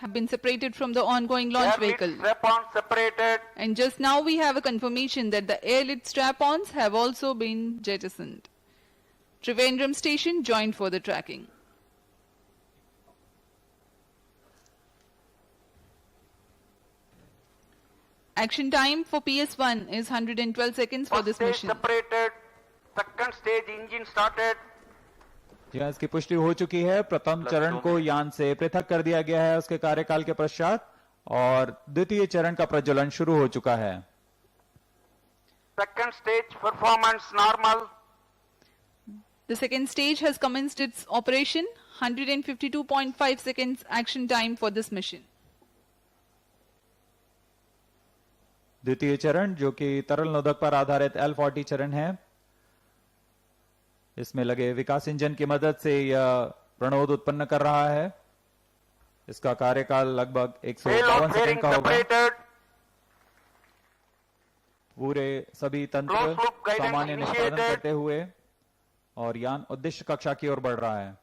have been separated from the ongoing launch vehicle. Strap-ons separated. And just now we have a confirmation that the air-lid strap-ons have also been jettisoned. Trivandrum station joined for the tracking. Action time for PS1 is 112 seconds for this mission. Separated. Second stage engine started. जी हाँ, इसकी पुष्टि हो चुकी है। प्रथम चरण को यान से पृथक कर दिया गया है उसके कार्यकाल के पश्चात और द्वितीय चरण का प्रज्वलन शुरू हो चुका है। Second stage performance normal. The second stage has commenced its operation. 152.5 seconds action time for this mission. द्वितीय चरण जो कि तरल नोदक पर आधारित L40 चरण है, इसमें लगे विकास इंजन की मदद से यह प्रणोद उत्पन्न कर रहा है। इसका कार्यकाल लगभग 152 सेकंड का होगा। पूरे सभी तंत्र सामान्य निष्पादन करते हुए और यान उद्देश्य कक्षा की ओर बढ़ रहा है।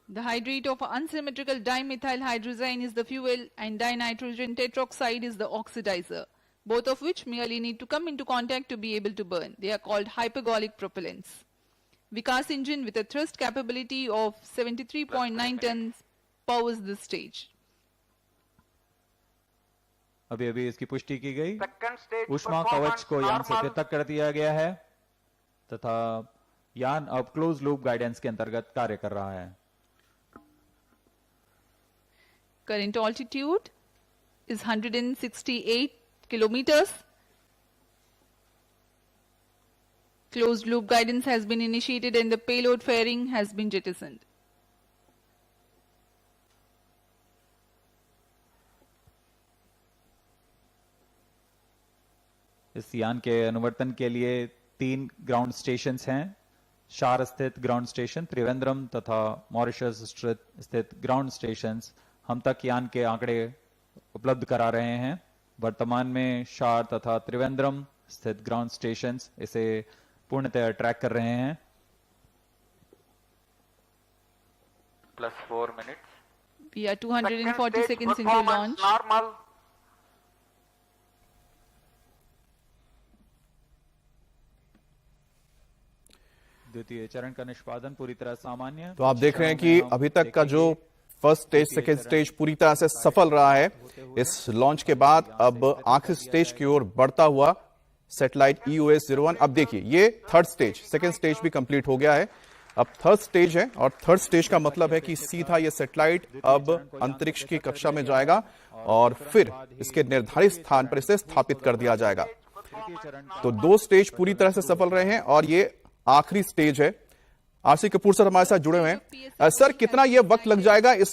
The hydrate of unsymmetrical dimethyl hydrazine is the fuel and dinitrogen tetroxide is the oxidizer, both of which merely need to come into contact to be able to burn. They are called hypergolic propellants. Vikas engine with a thrust capability of 73.9 tons powers this stage. अभी अभी इसकी पुष्टि की गई। ऊष्मा कवच को यान से पृथक कर दिया गया है तथा यान अब क्लोज लूप गाइडेंस के अंतर्गत कार्य कर रहा है। Current altitude is 168 kilometers. Closed loop guidance has been initiated and the payload fairing has been jettisoned. इस यान के अनुवर्तन के लिए 3 ग्राउंड स्टेशंस हैं। शार स्थित ग्राउंड स्टेशन, त्रिवेंद्रम तथा मॉरिशस स्थित ग्राउंड स्टेशंस हम तक यान के आंकड़े उपलब्ध करा रहे हैं। वर्तमान में शार तथा त्रिवेंद्रम स्थित ग्राउंड स्टेशंस इसे पूर्णतः ट्रैक कर रहे हैं। +4 minutes. We are 240 seconds into launch. Normal. द्वितीय चरण का निष्पादन पूरी तरह सामान्य। तो आप देख रहे हैं कि अभी तक का जो फर्स्ट स्टेज सेकेंड स्टेज पूरी तरह से सफल रहा है। इस लॉन्च के बाद अब आखिरी स्टेज की ओर बढ़ता हुआ सैटेलाइट EOS-01। अब देखिए ये थर्ड स्टेज, सेकेंड स्टेज भी कंप्लीट हो गया है, अब थर्ड स्टेज है और थर्ड स्टेज का मतलब है कि सीधा ये सैटेलाइट अब अंतरिक्ष की कक्षा में जाएगा और फिर इसके निर्धारित स्थान पर इसे स्थापित कर दिया जाएगा। तो 2 स्टेज पूरी तरह से सफल रहे हैं और ये आखिरी स्टेज है। आरसी कपूर सर हमारे साथ जुड़े हुए हैं। सर, कितना यह वक्त लग जाएगा इस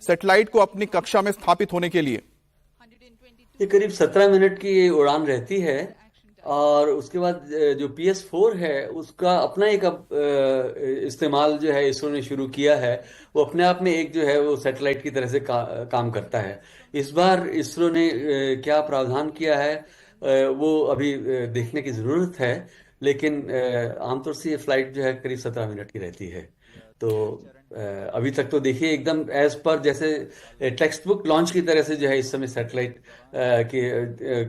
सैटेलाइट को अपनी कक्षा में स्थापित होने के लिए? ये करीब 17 मिनट की उड़ान रहती है और उसके बाद जो PS4 है उसका अपना एक इस्तेमाल जो है इसरो ने शुरू किया है। वो अपने आप में एक जो है वो सैटेलाइट की तरह से काम करता है। इस बार इसरो ने क्या प्रावधान किया है वो अभी देखने की जरूरत है, लेकिन आमतौर से ये फ्लाइट जो है करीब 17 मिनट की रहती है। तो अभी तक तो देखिए एकदम एज पर जैसे टेक्स्ट बुक लॉन्च की तरह से जो है इस समय सैटेलाइट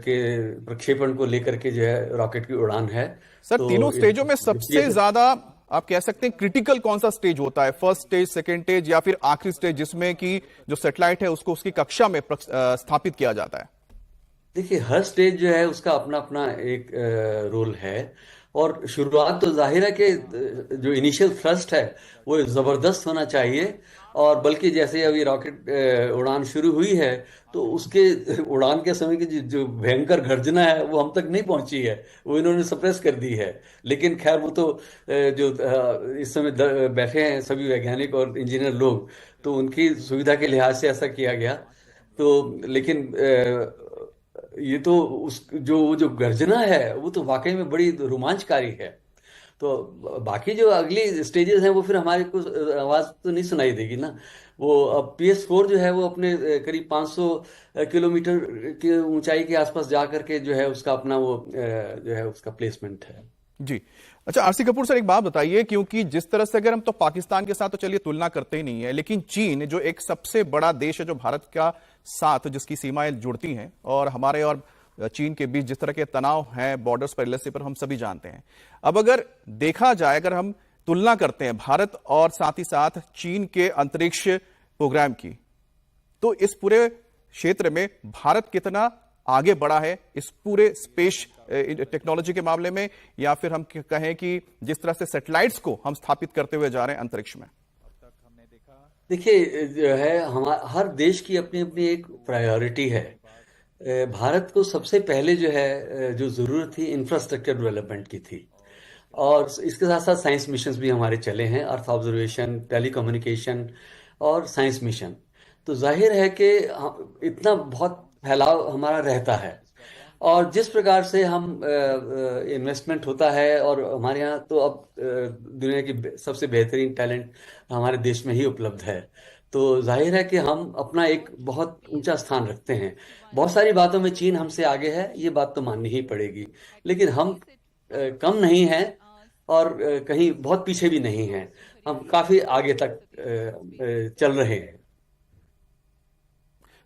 के प्रक्षेपण को लेकर के जो है रॉकेट की उड़ान है। सर, तो तीनों स्टेजों में सबसे ज्यादा आप कह सकते हैं क्रिटिकल कौन सा स्टेज होता है? फर्स्ट स्टेज, सेकेंड स्टेज या फिर आखिरी स्टेज जिसमें कि जो सैटेलाइट है उसको उसकी कक्षा में स्थापित किया जाता है? देखिए हर स्टेज जो है उसका अपना अपना एक रोल है और शुरुआत तो जाहिर है कि जो इनिशियल थ्रस्ट है वो जबरदस्त होना चाहिए और बल्कि जैसे अभी रॉकेट उड़ान शुरू हुई है तो उसके उड़ान के समय की जो भयंकर गर्जना है वो हम तक नहीं पहुंची है, वो इन्होंने सप्रेस कर दी है। लेकिन खैर वो तो जो इस समय बैठे हैं सभी वैज्ञानिक और इंजीनियर लोग, तो उनकी सुविधा के लिहाज से ऐसा किया गया। तो लेकिन ये तो जो गर्जना है वो तो वाकई में बड़ी रोमांचकारी है। तो बाकी जो अगली स्टेजेस हैं वो फिर हमारे को आवाज तो नहीं सुनाई देगी ना। वो अब PS4 जो है वो अपने करीब 500 किलोमीटर की ऊंचाई के आसपास जा करके जो है उसका अपना वो जो है उसका प्लेसमेंट है। जी, अच्छा, आरसी कपूर सर, एक बात बताइए, क्योंकि जिस तरह से अगर हम तो पाकिस्तान के साथ तो चलिए तुलना करते ही नहीं है, लेकिन चीन जो एक सबसे बड़ा देश है जो भारत का साथ जिसकी सीमाएं जुड़ती हैं, और हमारे और चीन के बीच जिस तरह के तनाव हैं बॉर्डर्स पर, एलएसी पर, हम सभी जानते हैं। अब अगर देखा जाए, अगर हम तुलना करते हैं भारत और साथ ही साथ चीन के अंतरिक्ष प्रोग्राम की, तो इस पूरे क्षेत्र में भारत कितना आगे बढ़ा है इस पूरे स्पेस टेक्नोलॉजी के मामले में, या फिर हम कहें कि जिस तरह से सैटेलाइट्स को हम स्थापित करते हुए जा रहे हैं अंतरिक्ष में? देखिए, जो है हर देश की अपनी अपनी एक प्रायोरिटी है। भारत को सबसे पहले जो है जो जरूरत थी इंफ्रास्ट्रक्चर डेवलपमेंट की थी, और इसके साथ साथ साइंस मिशंस भी हमारे चले हैं, अर्थ ऑब्जर्वेशन, टेलीकम्युनिकेशन और साइंस मिशन। तो जाहिर है कि इतना बहुत फैलाव हमारा रहता है, और जिस प्रकार से हम इन्वेस्टमेंट होता है, और हमारे यहाँ तो अब दुनिया की सबसे बेहतरीन टैलेंट हमारे देश में ही उपलब्ध है, तो जाहिर है कि हम अपना एक बहुत ऊंचा स्थान रखते हैं। बहुत सारी बातों में चीन हमसे आगे है, ये बात तो माननी ही पड़ेगी, लेकिन हम कम नहीं हैं और कहीं बहुत पीछे भी नहीं हैं, हम काफी आगे तक चल रहे हैं।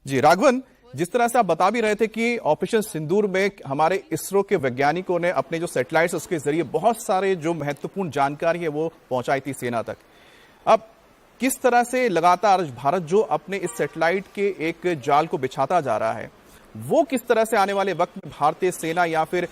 जी राघवन, जिस तरह से आप बता भी रहे थे कि ऑपरेशन सिंदूर में हमारे इसरो के वैज्ञानिकों ने अपने जो सैटेलाइट्स उसके जरिए बहुत सारे जो महत्वपूर्ण जानकारी है वो पहुंचाई थी सेना तक। अब किस तरह से लगातार भारत जो अपने इस सैटेलाइट के एक जाल को बिछाता जा रहा है, वो किस तरह से आने वाले वक्त में भारतीय सेना या फिर